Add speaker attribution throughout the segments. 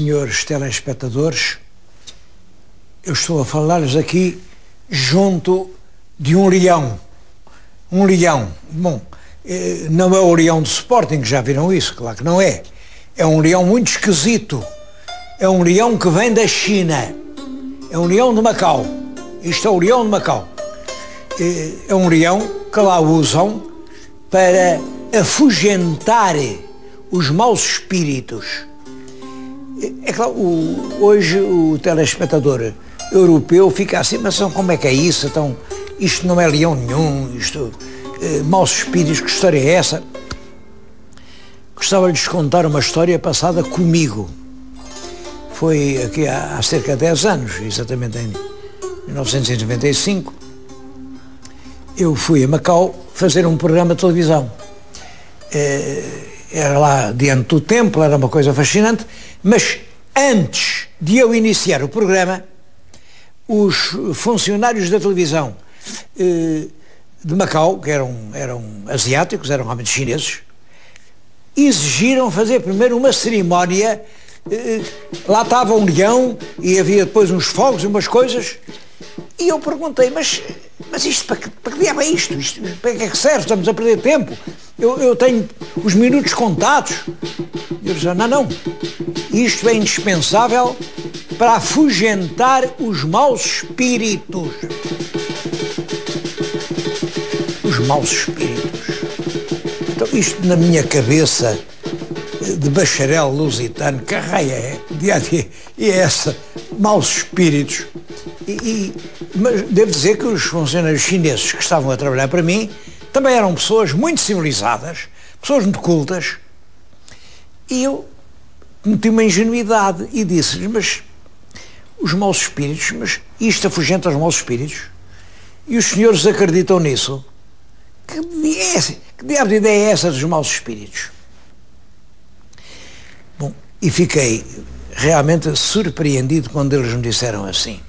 Speaker 1: senhores telespectadores, eu estou a falar-lhes aqui junto de um leão. Um leão. Bom, não é o leão do Sporting, já viram isso? Claro que não é. É um leão muito esquisito. É um leão que vem da China. É um leão de Macau. Isto é o leão de Macau. É um leão que lá usam para afugentar os maus espíritos. É claro, hoje o telespectador europeu fica assim, mas como é que é isso? Então, isto não é leão nenhum, isto, maus espíritos, que história é essa? Gostava de lhes contar uma história passada comigo. Foi aqui há cerca de 10 anos, exatamente em 1995, eu fui a Macau fazer um programa de televisão. Era lá diante do templo, era uma coisa fascinante, mas antes de eu iniciar o programa, os funcionários da televisão de Macau, que eram asiáticos, eram realmente chineses, exigiram fazer primeiro uma cerimónia. Lá estava um leão e havia depois uns fogos e umas coisas, e eu perguntei, mas isto, para que diabo é isto? Para que é que serve? Estamos a perder tempo. Eu tenho os minutos contados. Eu disse, não, isto é indispensável para afugentar os maus espíritos. Os maus espíritos. Então, isto na minha cabeça de bacharel lusitano, que raia é, e é essa, maus espíritos. Mas devo dizer que os funcionários chineses que estavam a trabalhar para mim também eram pessoas muito civilizadas, pessoas muito cultas, e eu meti uma ingenuidade e disse-lhes, mas os maus espíritos, mas isto afugenta os maus espíritos? E os senhores acreditam nisso? Que diabo de ideia é essa dos maus espíritos? Bom, e fiquei realmente surpreendido quando eles me disseram assim.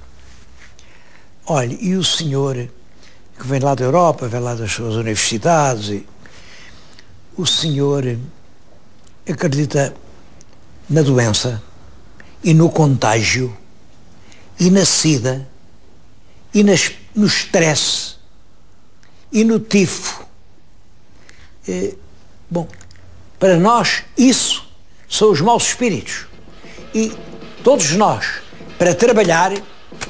Speaker 1: Olha, e o senhor que vem lá da Europa, vem lá das suas universidades, e o senhor acredita na doença e no contágio e na sida e no stress e no tifo? Bom, para nós isso são os maus espíritos, e todos nós, para trabalhar,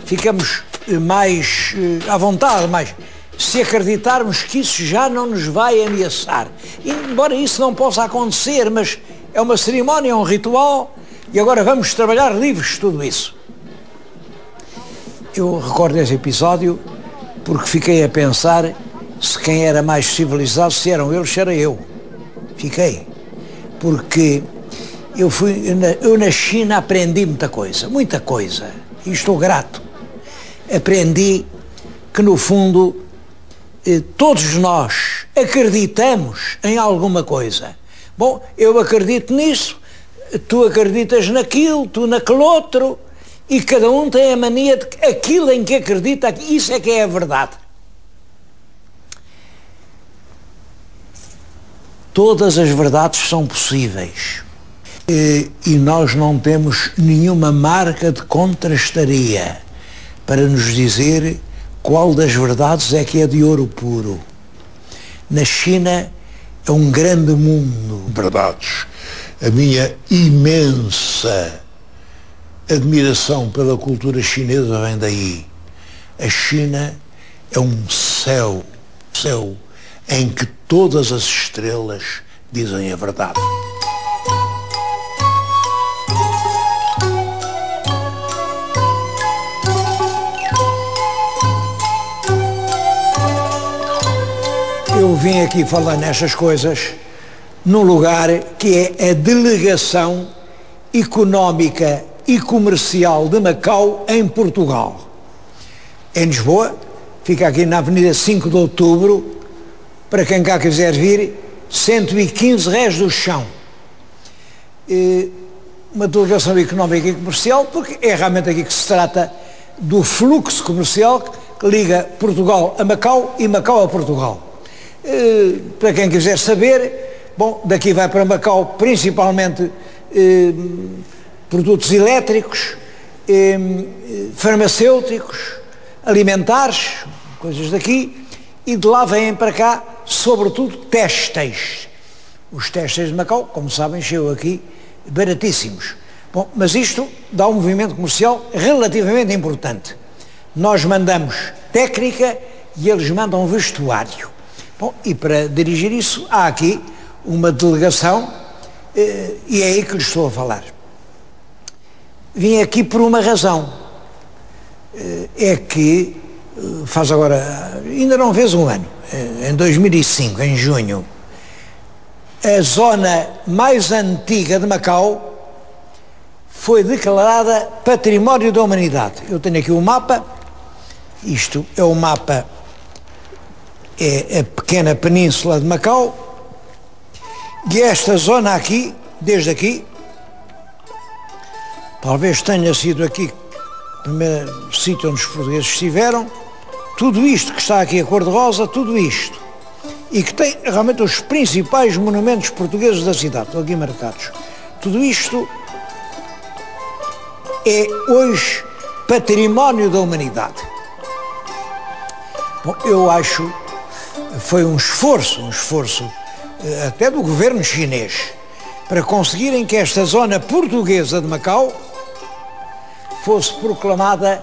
Speaker 1: ficamos mais à vontade, mas se acreditarmos que isso já não nos vai ameaçar, e, embora isso não possa acontecer, mas é uma cerimónia, é um ritual, e agora vamos trabalhar livres de tudo isso. Eu recordo esse episódio porque fiquei a pensar se quem era mais civilizado, se eram eles, se era eu. Fiquei, porque eu na China aprendi muita coisa, e estou grato. Aprendi que, no fundo, todos nós acreditamos em alguma coisa. Bom, eu acredito nisso, tu acreditas naquilo, tu naquele outro, e cada um tem a mania de que aquilo em que acredita, isso é que é a verdade. Todas as verdades são possíveis. E nós não temos nenhuma marca de contrastaria para nos dizer qual das verdades é que é de ouro puro. Na China é um grande mundo de verdades. A minha imensa admiração pela cultura chinesa vem daí. A China é um céu em que todas as estrelas dizem a verdade. Eu vim aqui falar nestas coisas num lugar que é a Delegação Económica e Comercial de Macau, em Portugal. Em Lisboa, fica aqui na Avenida 5 de Outubro, para quem cá quiser vir, 115 réis do chão. Uma delegação económica e comercial, porque é realmente aqui que se trata do fluxo comercial que liga Portugal a Macau e Macau a Portugal. Para quem quiser saber, bom, daqui vai para Macau principalmente produtos elétricos, farmacêuticos, alimentares, coisas daqui, e de lá vêm para cá, sobretudo, têxteis. Os têxteis de Macau, como sabem, chegam aqui baratíssimos. Bom, mas isto dá um movimento comercial relativamente importante. Nós mandamos técnica e eles mandam vestuário. Bom, e para dirigir isso, há aqui uma delegação, e é aí que lhe estou a falar. Vim aqui por uma razão, é que faz agora, ainda não fez um ano, em 2005, em junho, a zona mais antiga de Macau foi declarada Património da Humanidade. Eu tenho aqui o mapa, isto é o mapa, é a pequena península de Macau, e esta zona aqui, desde aqui, talvez tenha sido aqui o primeiro sítio onde os portugueses estiveram, tudo isto que está aqui a cor-de-rosa, tudo isto, e que tem realmente os principais monumentos portugueses da cidade, estão aqui marcados, tudo isto é hoje Património da Humanidade. Bom, eu acho foi um esforço até do governo chinês para conseguirem que esta zona portuguesa de Macau fosse proclamada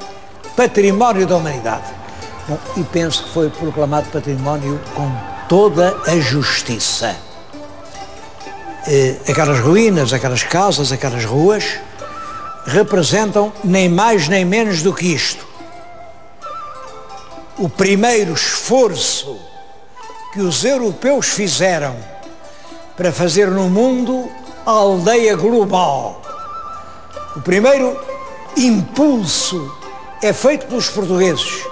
Speaker 1: Património da Humanidade. Bom, e penso que foi proclamado património com toda a justiça. Aquelas ruínas, aquelas casas, aquelas ruas representam nem mais nem menos do que isto. O primeiro esforço que os europeus fizeram para fazer no mundo a aldeia global. O primeiro impulso é feito pelos portugueses,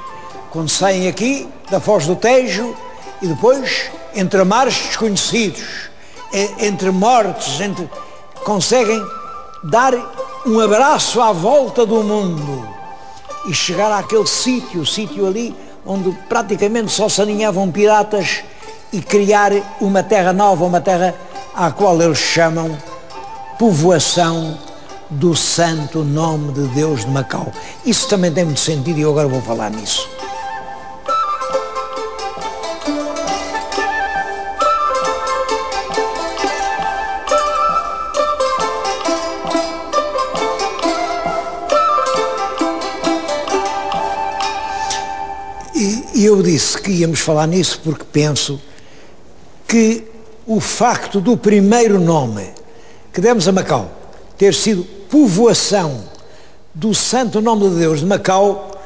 Speaker 1: quando saem aqui da Foz do Tejo e depois entre mares desconhecidos, entre mortes, conseguem dar um abraço à volta do mundo e chegar àquele sítio ali onde praticamente só se aninhavam piratas e criar uma terra nova, uma terra à qual eles chamam povoação do Santo Nome de Deus de Macau. Isso também tem muito sentido e eu agora vou falar nisso. E eu disse que íamos falar nisso porque penso que o facto do primeiro nome que demos a Macau ter sido povoação do Santo Nome de Deus de Macau,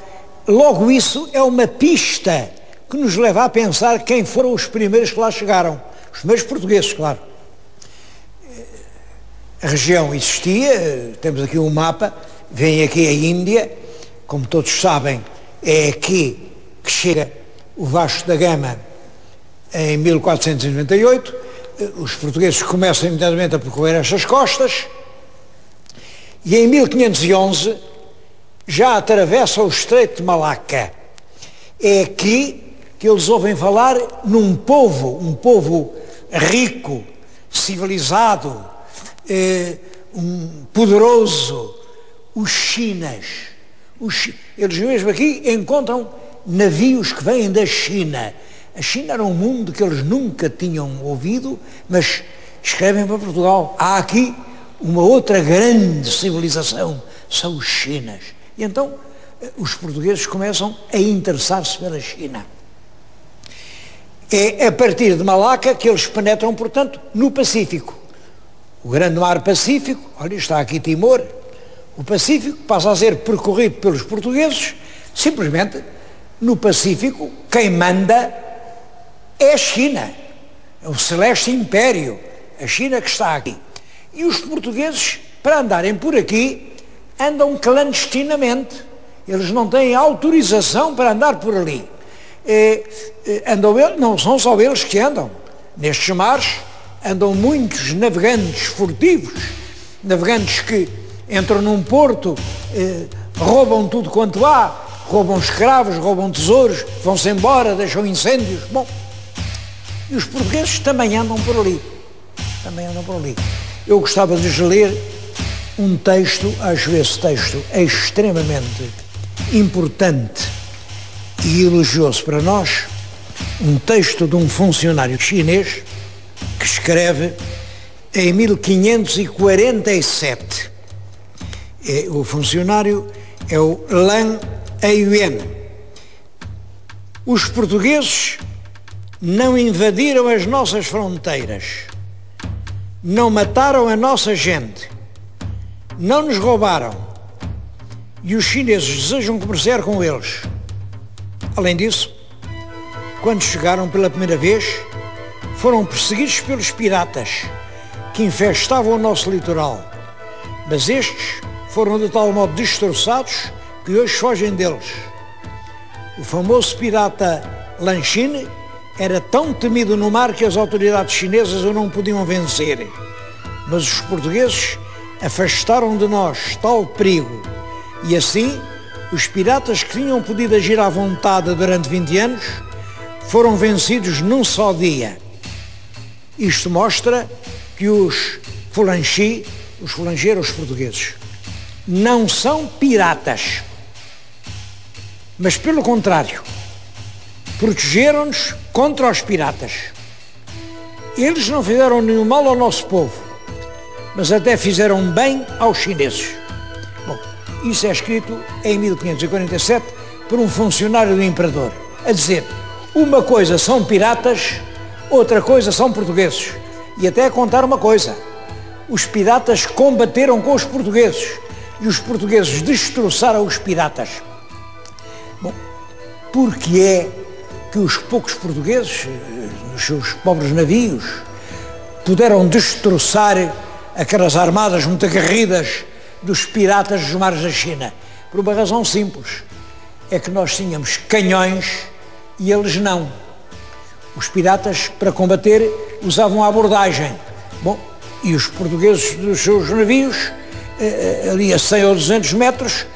Speaker 1: logo isso é uma pista que nos leva a pensar quem foram os primeiros que lá chegaram. Os primeiros portugueses, claro. A região existia, temos aqui um mapa, vem aqui a Índia, como todos sabem, é aqui que chega o Vasco da Gama em 1498, os portugueses começam imediatamente a percorrer estas costas e em 1511 já atravessam o Estreito de Malaca. É aqui que eles ouvem falar num povo, um povo rico, civilizado, poderoso, os chinas. Eles mesmo aqui encontram navios que vêm da China. A China era um mundo que eles nunca tinham ouvido, mas escrevem para Portugal. Há aqui uma outra grande civilização, são os chinas. E então os portugueses começam a interessar-se pela China. É a partir de Malaca que eles penetram, portanto, no Pacífico. O grande mar Pacífico, olha, está aqui Timor, o Pacífico passa a ser percorrido pelos portugueses, simplesmente no Pacífico, quem manda é a China, é o Celeste Império, a China que está aqui. E os portugueses, para andarem por aqui, andam clandestinamente, eles não têm autorização para andar por ali. Não são só eles que andam, nestes mares andam muitos navegantes furtivos, navegantes que entram num porto, roubam tudo quanto há, roubam escravos, roubam tesouros, vão-se embora, deixam incêndios. Bom, e os portugueses também andam por ali. Eu gostava de lhes ler um texto, acho esse texto extremamente importante e elogioso para nós, um texto de um funcionário chinês que escreve em 1547. O funcionário é o Lan Eiyuan. Os portugueses não invadiram as nossas fronteiras, não mataram a nossa gente, não nos roubaram, e os chineses desejam comerciar com eles. Além disso, quando chegaram pela primeira vez, foram perseguidos pelos piratas que infestavam o nosso litoral, mas estes foram de tal modo destroçados que hoje fogem deles. O famoso pirata Lan Xing era tão temido no mar que as autoridades chinesas o não podiam vencer, mas os portugueses afastaram de nós tal perigo, e assim os piratas que tinham podido agir à vontade durante 20 anos foram vencidos num só dia. Isto mostra que os Fulanchi, os fulangeiros portugueses, não são piratas, mas pelo contrário, protegeram-nos contra os piratas. Eles não fizeram nenhum mal ao nosso povo, mas até fizeram bem aos chineses. Bom, isso é escrito em 1547 por um funcionário do imperador, a dizer: uma coisa são piratas, outra coisa são portugueses. E até a contar uma coisa: os piratas combateram com os portugueses e os portugueses destroçaram os piratas. Bom, porque é que os poucos portugueses, nos seus pobres navios, puderam destroçar aquelas armadas muito aguerridas dos piratas dos mares da China? Por uma razão simples: é que nós tínhamos canhões e eles não. Os piratas, para combater, usavam a abordagem. Bom, e os portugueses dos seus navios, ali a 100 ou 200 metros,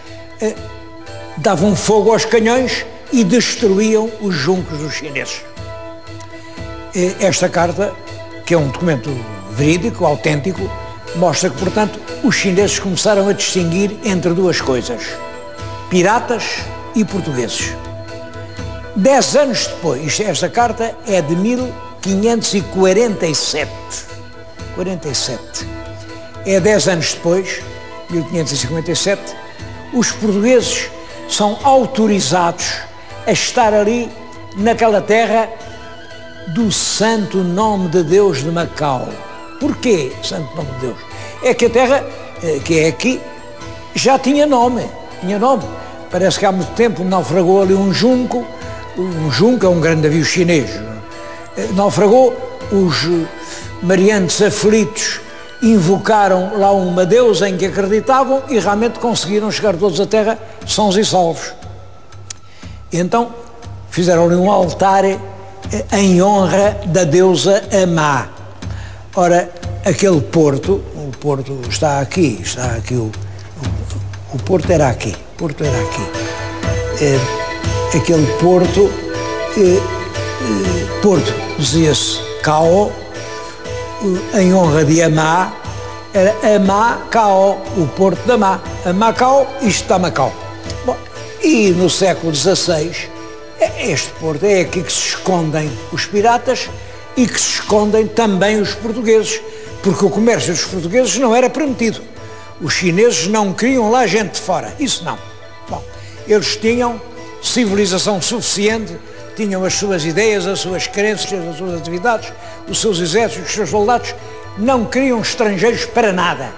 Speaker 1: davam fogo aos canhões e destruíam os juncos dos chineses. Esta carta, que é um documento verídico, autêntico, mostra que, portanto, os chineses começaram a distinguir entre duas coisas: piratas e portugueses. 10 anos depois, esta carta é de 1547. 47. É 10 anos depois, 1557, os portugueses são autorizados a estar ali, naquela terra do Santo Nome de Deus de Macau. Porquê Santo Nome de Deus? É que a terra, que é aqui, já tinha nome. Parece que há muito tempo naufragou ali um junco. Um junco é um grande navio chinês. Naufragou, os mareantes aflitos invocaram lá uma deusa em que acreditavam e realmente conseguiram chegar todos à terra sãos e salvos. E então fizeram-lhe um altar em honra da deusa Amá. Ora, aquele porto, o porto está aqui o porto era aqui, aquele porto, porto dizia-se Cao, em honra de Amá, era Amá-Cao, o porto de Amá. Amá-Cao, isto está Macau. Bom, e no século XVI, este porto é aqui que se escondem os piratas e que se escondem também os portugueses, porque o comércio dos portugueses não era permitido. Os chineses não queriam lá gente de fora, isso não. Bom, eles tinham civilização suficiente, tinham as suas ideias, as suas crenças, as suas atividades, os seus exércitos, os seus soldados, não queriam estrangeiros para nada.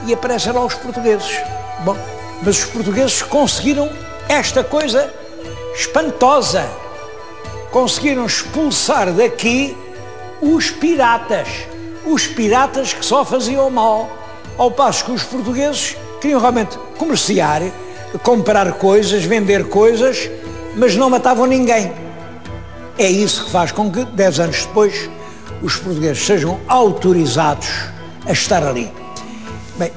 Speaker 1: E aparecem lá os portugueses. Bom, mas os portugueses conseguiram esta coisa espantosa. Conseguiram expulsar daqui os piratas que só faziam mal, ao passo que os portugueses queriam realmente comerciar, comprar coisas, vender coisas, mas não matavam ninguém. É isso que faz com que, 10 anos depois, os portugueses sejam autorizados a estar ali. Bem,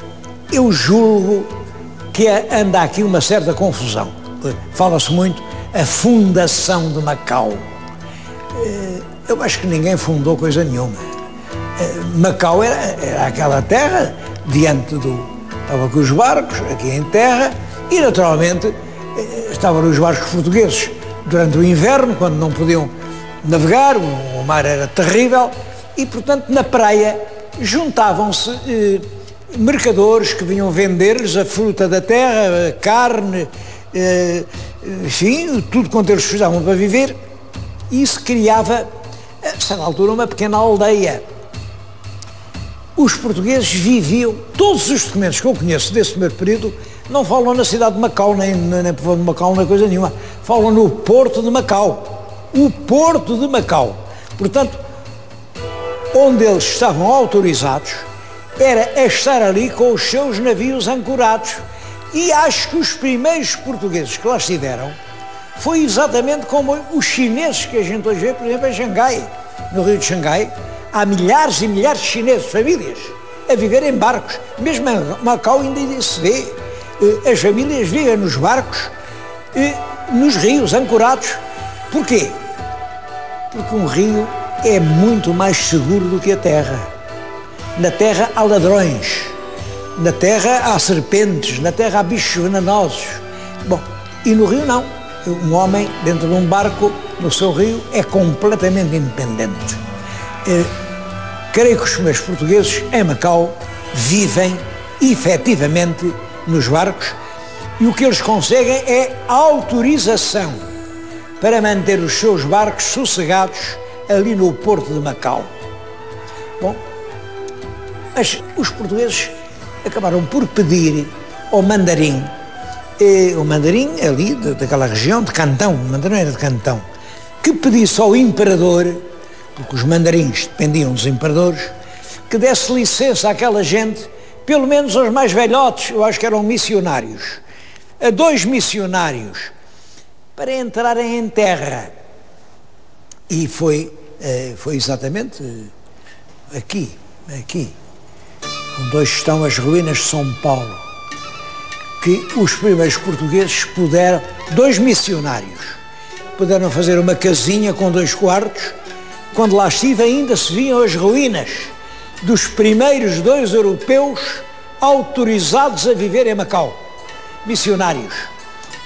Speaker 1: eu julgo que anda aqui uma certa confusão. Fala-se muito a fundação de Macau. Eu acho que ninguém fundou coisa nenhuma. Macau era aquela terra Estava com os barcos aqui em terra e, naturalmente, estavam os barcos portugueses durante o inverno, quando não podiam navegar, o mar era terrível e, portanto, na praia juntavam-se mercadores que vinham vender-lhes a fruta da terra, a carne, enfim, tudo quanto eles precisavam para viver, e isso criava, a certa altura, uma pequena aldeia. Os portugueses viviam, todos os documentos que eu conheço desse primeiro período não falam na cidade de Macau, nem povoação de Macau, nem coisa nenhuma, falam no Porto de Macau, o Porto de Macau. Portanto, onde eles estavam autorizados era a estar ali com os seus navios ancorados. E acho que os primeiros portugueses que lá estiveram foi exatamente como os chineses que a gente hoje vê, por exemplo, em Xangai, no Rio de Xangai. Há milhares e milhares de chineses, famílias, a viver em barcos. Mesmo em Macau ainda se vê. As famílias vivem nos barcos, nos rios ancorados. Porquê? Porque um rio é muito mais seguro do que a terra. Na terra há ladrões, na terra há serpentes, na terra há bichos venenosos. Bom, e no rio não. Um homem dentro de um barco, no seu rio, é completamente independente. Creio que os primeiros portugueses em Macau vivem efetivamente nos barcos e o que eles conseguem é autorização para manter os seus barcos sossegados ali no Porto de Macau. Bom, mas os portugueses acabaram por pedir ao mandarim, o mandarim ali daquela região de Cantão, o mandarim era de Cantão, que pedisse ao imperador, porque os mandarins dependiam dos imperadores, que desse licença àquela gente, pelo menos aos mais velhotes, eu acho que eram missionários, a 2 missionários, para entrarem em terra. E foi exatamente aqui, onde hoje estão as ruínas de São Paulo, que os primeiros portugueses puderam, 2 missionários, puderam fazer uma casinha com 2 quartos. Quando lá estive ainda se viam as ruínas dos primeiros 2 europeus autorizados a viver em Macau, missionários.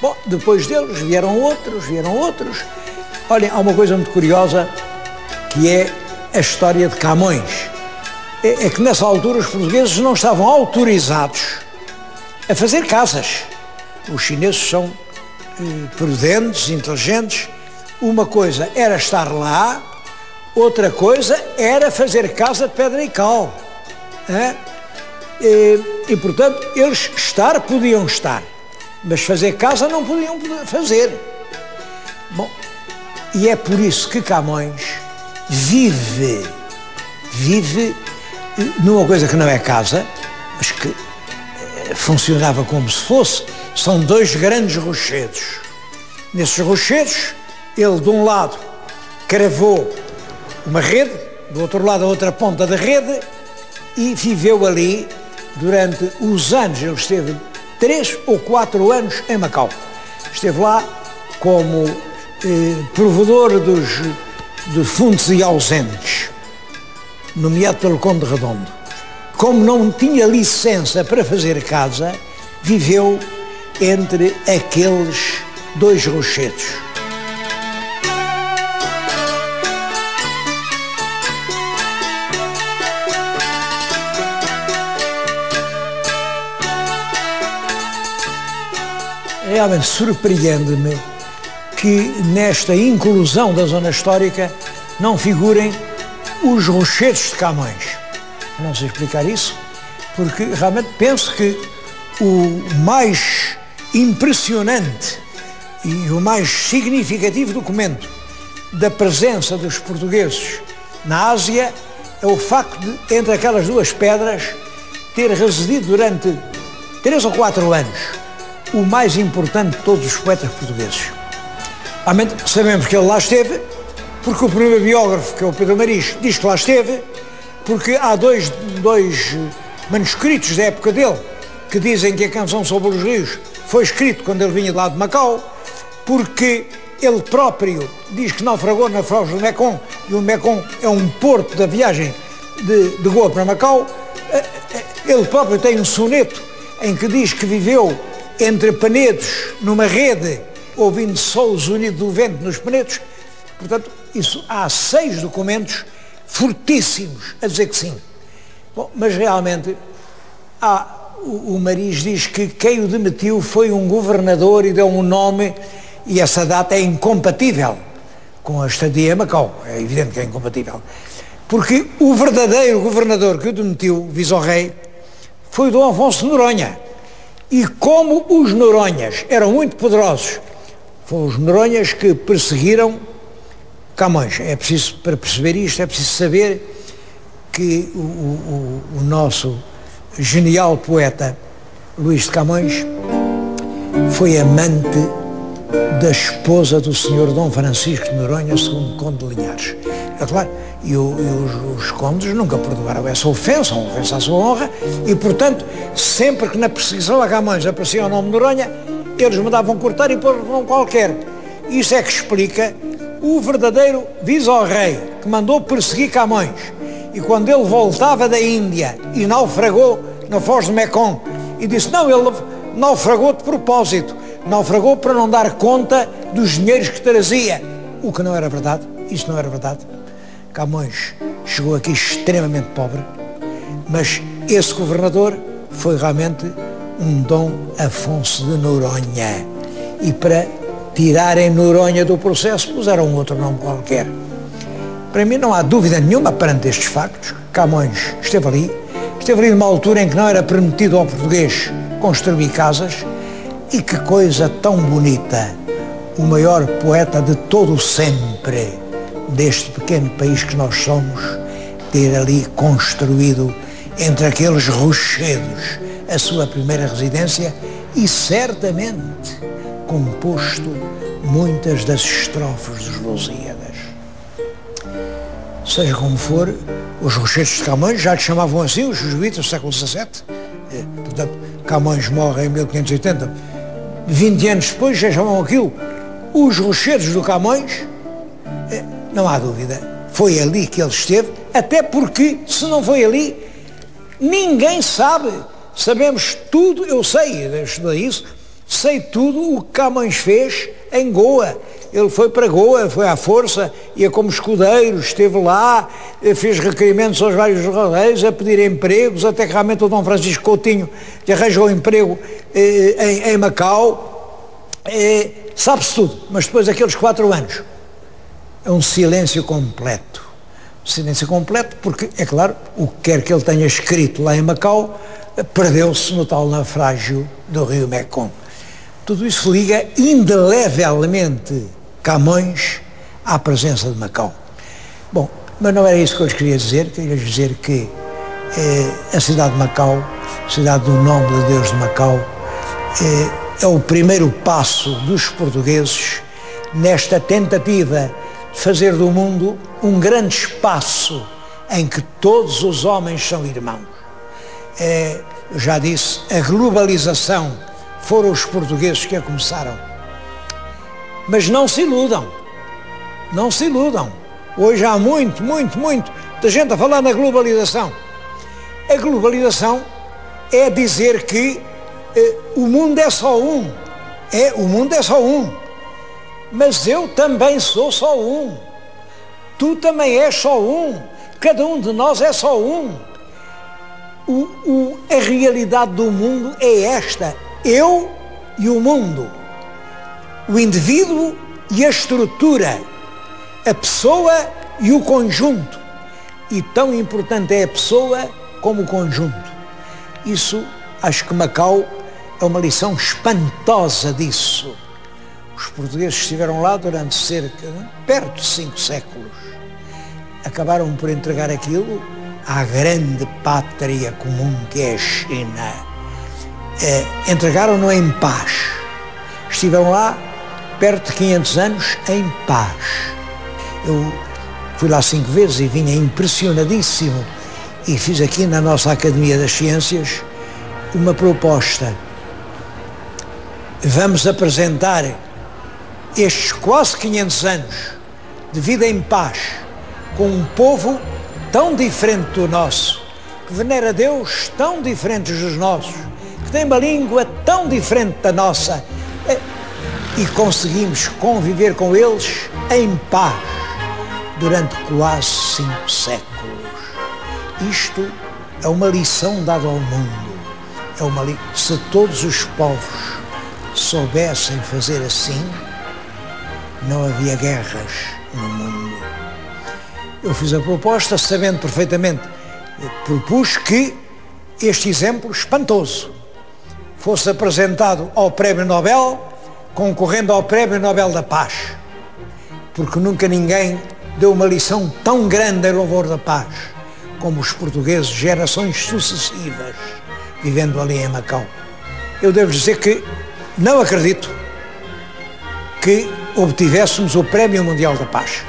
Speaker 1: Bom, depois deles vieram outros. Olhem, há uma coisa muito curiosa, que é a história de Camões. É que nessa altura os portugueses não estavam autorizados a fazer casas. Os chineses são prudentes, inteligentes. Uma coisa era estar lá, outra coisa era fazer casa de pedra e cal. E, portanto, eles podiam estar, mas fazer casa não podiam fazer. Bom, e é por isso que Camões vive numa coisa que não é casa, mas que funcionava como se fosse. São 2 grandes rochedos. Nesses rochedos, ele de um lado cravou uma rede, do outro lado a outra ponta da rede, e viveu ali durante os anos. Ele esteve 3 ou 4 anos em Macau. Esteve lá como provedor dos defuntos e ausentes, nomeado pelo Conde Redondo. Como não tinha licença para fazer casa, viveu entre aqueles 2 rochedos. Realmente surpreende-me que nesta inclusão da zona histórica não figurem os rochedos de Camões. Não sei explicar isso, porque realmente penso que o mais impressionante e o mais significativo documento da presença dos portugueses na Ásia é o facto de, entre aquelas 2 pedras, ter residido durante 3 ou 4 anos o mais importante de todos os poetas portugueses. Realmente sabemos que ele lá esteve, porque o primeiro biógrafo, que é o Pedro Maris, diz que lá esteve, porque há dois manuscritos da época dele que dizem que a canção sobre os rios foi escrito quando ele vinha de lá de Macau, porque ele próprio diz que naufragou na foz do Mekong, e o Mekong é um porto da viagem de Goa para Macau. Ele próprio tem um soneto em que diz que viveu entre penedos, numa rede, ouvindo só o zunido do vento nos penedos. Portanto, isso, há 6 documentos fortíssimos a dizer que sim. Bom, mas realmente, o Maris diz que quem o demitiu foi um governador e deu um nome, e essa data é incompatível com a estadia em Macau. É evidente que é incompatível. Porque o verdadeiro governador que o demitiu, vice-rei, foi Dom Afonso de Noronha. E como os Noronhas eram muito poderosos, foram os Noronhas que perseguiram Camões. É preciso, para perceber isto, é preciso saber que o nosso genial poeta Luís de Camões foi amante da esposa do senhor Dom Francisco de Noronha, segundo Conde de Linhares. É claro, e os condes nunca perdoaram essa ofensa, uma ofensa à sua honra, e portanto, sempre que na perseguição a Camões aparecia o nome de Noronha, eles mandavam cortar e pôr um nome qualquer. Isso é que explica o verdadeiro vice-rei que mandou perseguir Camões. E quando ele voltava da Índia e naufragou na Foz do Mekong, e disse, não, ele naufragou de propósito, naufragou para não dar conta dos dinheiros que trazia, o que não era verdade. Isso não era verdade. Camões chegou aqui extremamente pobre, mas esse governador foi realmente um Dom Afonso de Noronha, e para tirarem Noronha do processo puseram um outro nome qualquer. Para mim não há dúvida nenhuma, perante estes factos, Camões esteve ali numa altura em que não era permitido ao português construir casas, e que coisa tão bonita, o maior poeta de todo o sempre deste pequeno país que nós somos, ter ali construído entre aqueles rochedos a sua primeira residência, e certamente composto muitas das estrofes dos Lusíadas. Seja como for, os rochedos de Camões já lhe chamavam assim os jesuítas do século XVII. Portanto, Camões morre em 1580, 20 anos depois já chamam aquilo os rochedos do Camões. Não há dúvida, foi ali que ele esteve, até porque, se não foi ali, ninguém sabe. Sabemos tudo, eu sei, eu estudei isso, sei tudo o que Camões fez em Goa. Ele foi para Goa, foi à força, ia como escudeiro, esteve lá, fez requerimentos aos vários rodeios a pedir empregos, até que realmente o Dom Francisco Coutinho lhe arranjou emprego em Macau. Sabe-se tudo, mas depois daqueles 4 anos, é um silêncio completo. Silêncio completo porque, é claro, o que quer que ele tenha escrito lá em Macau, perdeu-se no tal naufrágio do rio Mekong. Tudo isso liga indelevelmente Camões à presença de Macau. Bom, mas não era isso que eu lhes queria dizer. Queria dizer que a cidade de Macau, cidade do nome de Deus de Macau, é o primeiro passo dos portugueses nesta tentativa de fazer do mundo um grande espaço em que todos os homens são irmãos. Eu já disse, a globalização foram os portugueses que a começaram. Mas não se iludam, não se iludam. Hoje há muita gente a falar na globalização. A globalização é dizer que o mundo é só um. O mundo é só um. Mas eu também sou só um. Tu também és só um. Cada um de nós é só um. A realidade do mundo é esta. Eu e o mundo. O indivíduo e a estrutura. A pessoa e o conjunto. E tão importante é a pessoa como o conjunto. Isso, acho que Macau é uma lição espantosa disso. Os portugueses estiveram lá durante perto de 5 séculos. Acabaram por entregar aquilo à grande pátria comum que é a China. Entregaram-no em paz. Estiveram lá perto de 500 anos em paz. Eu fui lá 5 vezes e vinha impressionadíssimo, e fiz aqui na nossa Academia das Ciências uma proposta. Vamos apresentar estes quase 500 anos de vida em paz com um povo tão diferente do nosso, que venera Deus tão diferentes dos nossos, que tem uma língua tão diferente da nossa, e conseguimos conviver com eles em paz durante quase 5 séculos. Isto é uma lição dada ao mundo. Se todos os povos soubessem fazer assim, não havia guerras no mundo. Eu fiz a proposta sabendo perfeitamente, propus que este exemplo espantoso fosse apresentado ao Prémio Nobel, concorrendo ao Prémio Nobel da Paz, porque nunca ninguém deu uma lição tão grande em louvor da paz como os portugueses, gerações sucessivas, vivendo ali em Macau. Eu devo dizer que não acredito que obtivéssemos o Prémio Mundial da Paz.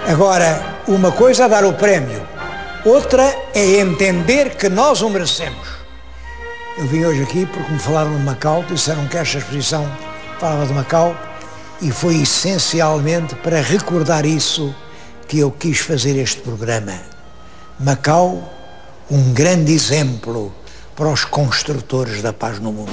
Speaker 1: Agora, uma coisa é dar o prémio, outra é entender que nós o merecemos. Eu vim hoje aqui porque me falaram de Macau, disseram que esta exposição falava de Macau, e foi essencialmente para recordar isso que eu quis fazer este programa. Macau, um grande exemplo para os construtores da paz no mundo.